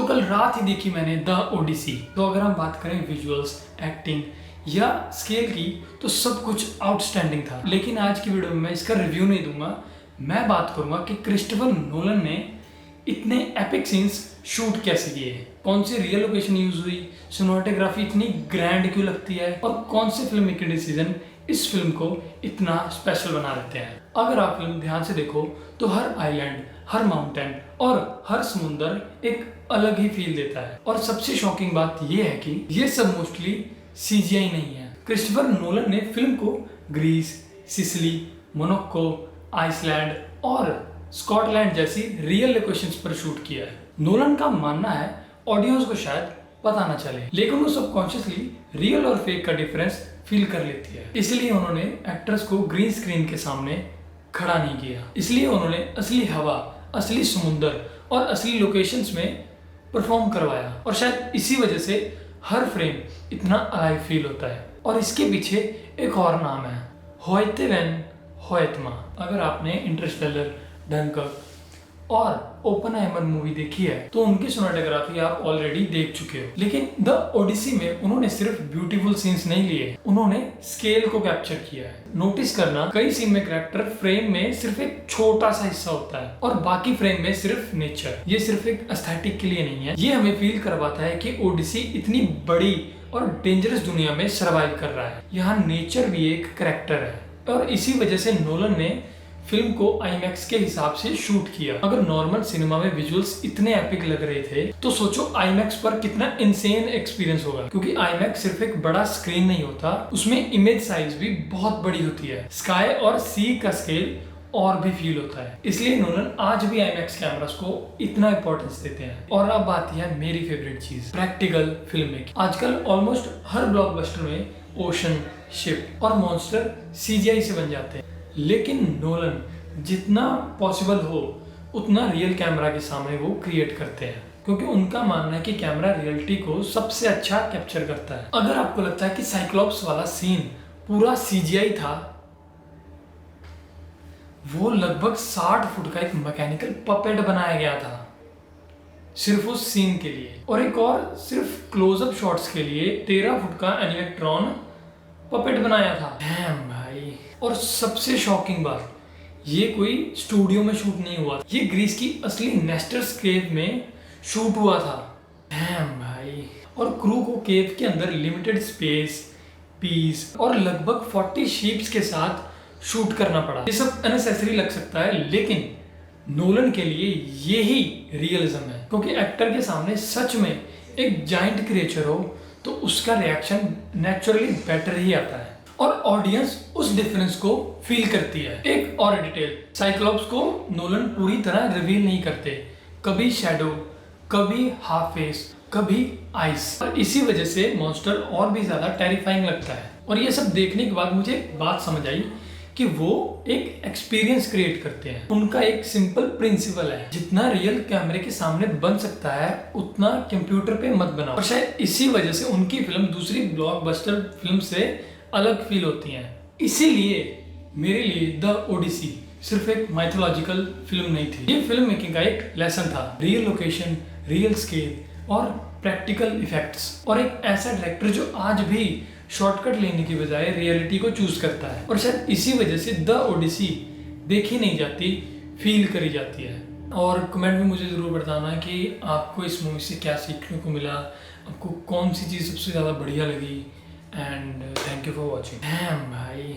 तो कल रात ही देखी मैंने द ओडिसी। तो अगर हम बात करें विजुअल्स, एक्टिंग या स्केल की, तो सब कुछ आउटस्टैंडिंग था। लेकिन आज की वीडियो में मैं इसका रिव्यू नहीं दूंगा। मैं बात करूंगा कि क्रिस्टोफर नोलन ने इतने एपिक सीन्स शूट कैसे किए, कौन सी रियल लोकेशन यूज हुई, सिनेमेटोग्राफी इतनी ग्रैंड क्यों लगती है और कौन से फिल्म मेकिंग डिसीजन इस फिल्म को इतना स्पेशल बना देते हैं। अगर आप फिल्म ध्यान से देखो तो हर आइलैंड, हर माउंटेन और हर समुंदर एक अलग ही फील देता है। और सबसे शॉकिंग बात यह है कि ये सब मोस्टली सीजीआई नहीं है। क्रिस्टोफर नोलन ने फिल्म को ग्रीस, सिसिली, मोनाको, आइसलैंड और स्कॉटलैंड जैसी रियल लोकेशंस पर शूट किया है। नोलन का मानना है ऑडियंस को शायद पता ना चले, लेकिन वो सबकॉन्शियसली रियल और फेक का डिफरेंस फील कर लेती है। इसलिए उन्होंने एक्टर्स को ग्रीन स्क्रीन के सामने खड़ा नहीं किया। इसलिए उन्होंने असली हवा, असली समुंदर और असली लोकेशंस में परफॉर्म करवाया। और शायद इसी वजह से हर फ्रेम इतना अलाइव फील होता है। और इसके पीछे एक और नाम है, होयते वैन होयतमा। अगर आपने इंटरस्टेलर, डंकर्क और ओपनहाइमर मूवी देखी है तो उनकी सिनेमेटोग्राफी आप ऑलरेडी देख चुके हो। लेकिन द ओडिसी में उन्होंने सिर्फ ब्यूटीफुल सीन्स नहीं लिए, उन्होंने स्केल को कैप्चर किया है। नोटिस करना, कई सीन में कैरेक्टर फ्रेम में सिर्फ एक छोटा सा हिस्सा होता है और बाकी फ्रेम में सिर्फ नेचर। ये सिर्फ एक एस्थेटिक के लिए नहीं है, ये हमें फील करवाता है कि ओडिसी इतनी बड़ी और डेंजरस दुनिया में सर्वाइव कर रहा है। यहाँ नेचर भी एक कैरेक्टर है और इसी वजह से नोलन ने फिल्म को आईमैक्स के हिसाब से शूट किया। अगर नॉर्मल सिनेमा में विजुअल्स इतने एपिक लग रहे थे तो सोचो आईमैक्स पर कितना इनसेन एक्सपीरियंस होगा। क्योंकि आईमैक्स सिर्फ एक बड़ा स्क्रीन नहीं होता, उसमें इमेज साइज भी बहुत बड़ी होती है। स्काई और सी का स्केल और भी फील होता है। इसलिए नोलन आज भी आईमैक्स कैमरास को इतना इंपॉर्टेंस देते हैं। और अब आती है मेरी फेवरेट चीज, प्रैक्टिकल फिल्म मेकिंग। आजकल ऑलमोस्ट हर ब्लॉकबस्टर में ओशन, शिप और मॉन्स्टर सीजीआई से बन जाते हैं। लेकिन नोलन जितना पॉसिबल हो उतना रियल कैमरा के सामने वो क्रिएट करते हैं, क्योंकि उनका मानना है कि कैमरा रियलिटी को सबसे अच्छा कैप्चर करता है। अगर आपको लगता है कि साइक्लॉप्स वाला सीन पूरा सीजीआई था, वो लगभग 60 फुट का एक मैकेनिकल पपेट बनाया गया था सिर्फ उस सीन के लिए। और एक और सिर्फ क्लोजअप शॉट्स के लिए 13 फुट का एनिमेट्रॉन पपेट बनाया था। डैम भाई। और सबसे शॉकिंग बात, ये कोई स्टूडियो में शूट नहीं हुआ, ये ग्रीस की असली नेस्टर्स केव में शूट हुआ था। डैम भाई। और क्रू को केव के अंदर लिमिटेड स्पेस, पीस और लगभग 40 शीप्स के साथ शूट करना पड़ा। ये सब अननेसेसरी लग सकता है, लेकिन नोलन के लिए ये ही रियलिज्म है। क्योंकि एक्टर के सामने सच में एक जाइंट क्रिएचर हो तो उसका रिएक्शन नेचुरली बेटर ही आता है और ऑडियंस उस डिफरेंस को फील करती है। एक और डिटेल, साइक्लॉप्स को नोलन पूरी तरह रिवील नहीं करते। कभी शैडो, कभी हाफ फेस, कभी आइस। और इसी वजह से मॉन्स्टर और भी ज्यादा टेरिफाइंग लगता है। और ये सब देखने के बाद मुझे एक बात समझ आई कि वो एक एक्सपीरियंस क्रिएट करते हैं। उनका एक सिंपल प्रिंसिपल है, जितना रियल कैमरे के सामने बन सकता है उतना कंप्यूटर पे मत बनाओ। और शायद इसी वजह से उनकी फिल्म दूसरी ब्लॉकबस्टर फिल्म से अलग फील होती हैं। इसीलिए मेरे लिए द ओडिसी सिर्फ एक माइथोलॉजिकल फिल्म नहीं थी, ये फिल्म मेकिंग का एक लेसन था। रियल लोकेशन, रियल स्केल और प्रैक्टिकल इफेक्ट्स, और एक ऐसा डायरेक्टर जो आज भी शॉर्टकट लेने की बजाय रियलिटी को चूज करता है। और शायद इसी वजह से द ओडिसी देखी नहीं जाती, फील करी जाती है। और कमेंट में मुझे ज़रूर बताना कि आपको इस मूवी से क्या सीखने को मिला, आपको कौन सी चीज़ सबसे ज़्यादा बढ़िया लगी। And thank you for watching. भाई।